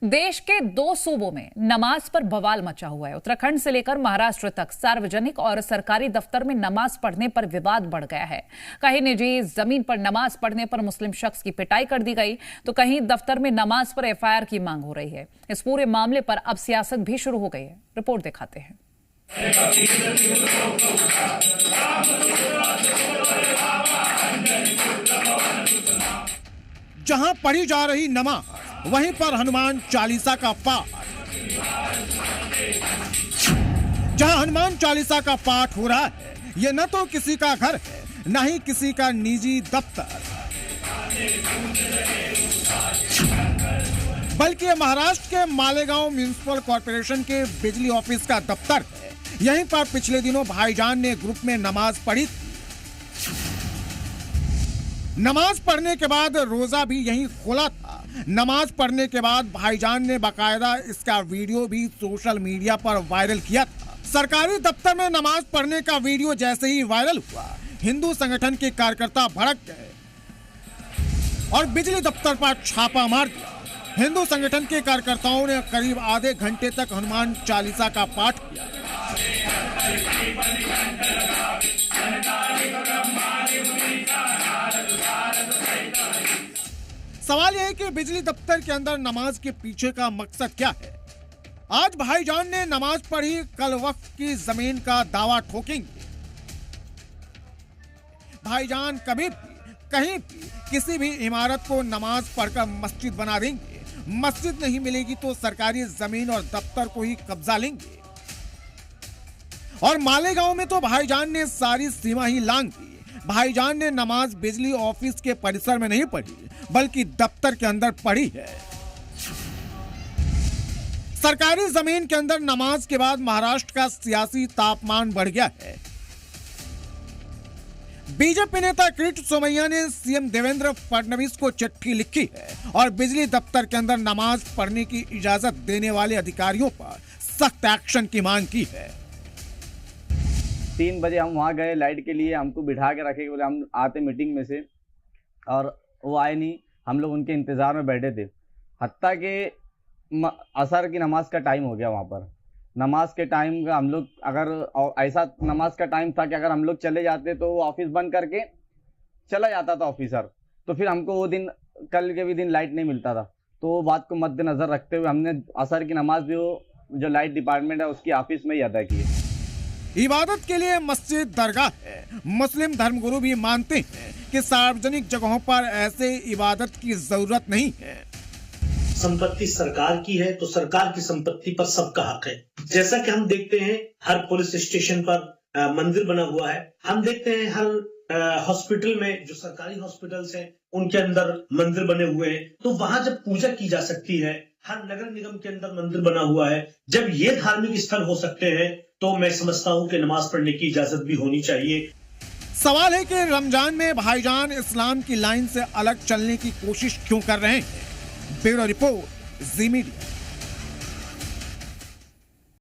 देश के 2 सूबों में नमाज पर बवाल मचा हुआ है। उत्तराखंड से लेकर महाराष्ट्र तक सार्वजनिक और सरकारी दफ्तर में नमाज पढ़ने पर विवाद बढ़ गया है। कहीं निजी जमीन पर नमाज पढ़ने पर मुस्लिम शख्स की पिटाई कर दी गई, तो कहीं दफ्तर में नमाज पर एफआईआर की मांग हो रही है। इस पूरे मामले पर अब सियासत भी शुरू हो गई है। रिपोर्ट दिखाते हैं। जहां पढ़ी जा रही नमाज, वहीं पर हनुमान चालीसा का पाठ। जहां हनुमान चालीसा का पाठ हो रहा है, ये न तो किसी का घर है, न ही किसी का निजी दफ्तर, बल्कि ये महाराष्ट्र के मालेगांव म्युनिसिपल कॉर्पोरेशन के बिजली ऑफिस का दफ्तर है। यहीं पर पिछले दिनों भाईजान ने ग्रुप में नमाज पढ़ी। नमाज पढ़ने के बाद रोजा भी यहीं खोला था। नमाज पढ़ने के बाद भाईजान ने बाकायदा इसका वीडियो भी सोशल मीडिया पर वायरल किया था। सरकारी दफ्तर में नमाज पढ़ने का वीडियो जैसे ही वायरल हुआ, हिंदू संगठन के कार्यकर्ता भड़क गए और बिजली दफ्तर पर छापा मार दिया। हिंदू संगठन के कार्यकर्ताओं ने करीब आधे घंटे तक हनुमान चालीसा का पाठ किया। सवाल यह है कि बिजली दफ्तर के अंदर नमाज के पीछे का मकसद क्या है। आज भाईजान ने नमाज पढ़ी, कल वक्फ की जमीन का दावा ठोकेंगे। भाईजान कभी भी, कहीं भी, किसी भी इमारत को नमाज पढ़कर मस्जिद बना देंगे। मस्जिद नहीं मिलेगी तो सरकारी जमीन और दफ्तर को ही कब्जा लेंगे। और मालेगांव में तो भाईजान ने सारी सीमा ही लांघ दी। भाईजान ने नमाज बिजली ऑफिस के परिसर में नहीं पढ़ी, बल्कि दफ्तर के अंदर पढ़ी है। सरकारी जमीन के अंदर नमाज के बाद महाराष्ट्र का सियासी तापमान बढ़ गया है। बीजेपी नेता किरीट सोमैया ने सीएम देवेंद्र फडणवीस को चिट्ठी लिखी है और बिजली दफ्तर के अंदर नमाज पढ़ने की इजाजत देने वाले अधिकारियों पर सख्त एक्शन की मांग की है। 3 बजे हम वहाँ गए लाइट के लिए, हमको बिठा के रखे, बोले हम आते मीटिंग में से, और वो आए नहीं। हम लोग उनके इंतज़ार में बैठे थे, हत्ता के असर की नमाज का टाइम हो गया। वहाँ पर नमाज के टाइम का हम लोग, अगर ऐसा नमाज का टाइम था कि अगर हम लोग चले जाते तो वो ऑफिस बंद करके चला जाता था ऑफिसर, तो फिर हमको वो दिन, कल के भी दिन लाइट नहीं मिलता था। तो वो बात को मद्देनजर रखते हुए हमने असर की नमाज भी जो लाइट डिपार्टमेंट है उसकी ऑफिस में ही अदा की है। इबादत के लिए मस्जिद दरगाह है। मुस्लिम धर्मगुरु भी मानते हैं कि सार्वजनिक जगहों पर ऐसे इबादत की जरूरत नहीं है। संपत्ति सरकार की है तो सरकार की संपत्ति पर सबका हक है। जैसा कि हम देखते हैं हर पुलिस स्टेशन पर मंदिर बना हुआ है। हम देखते हैं हर हॉस्पिटल में, जो सरकारी हॉस्पिटल्स हैं उनके अंदर मंदिर बने हुए हैं। तो वहां जब पूजा की जा सकती है, हर नगर निगम के अंदर मंदिर बना हुआ है, जब ये धार्मिक स्थल हो सकते हैं, तो मैं समझता हूं कि नमाज पढ़ने की इजाजत भी होनी चाहिए। सवाल है कि रमजान में भाईजान इस्लाम की लाइन से अलग चलने की कोशिश क्यों कर रहे हैं। ब्यूरो रिपोर्ट, जी मीडिया।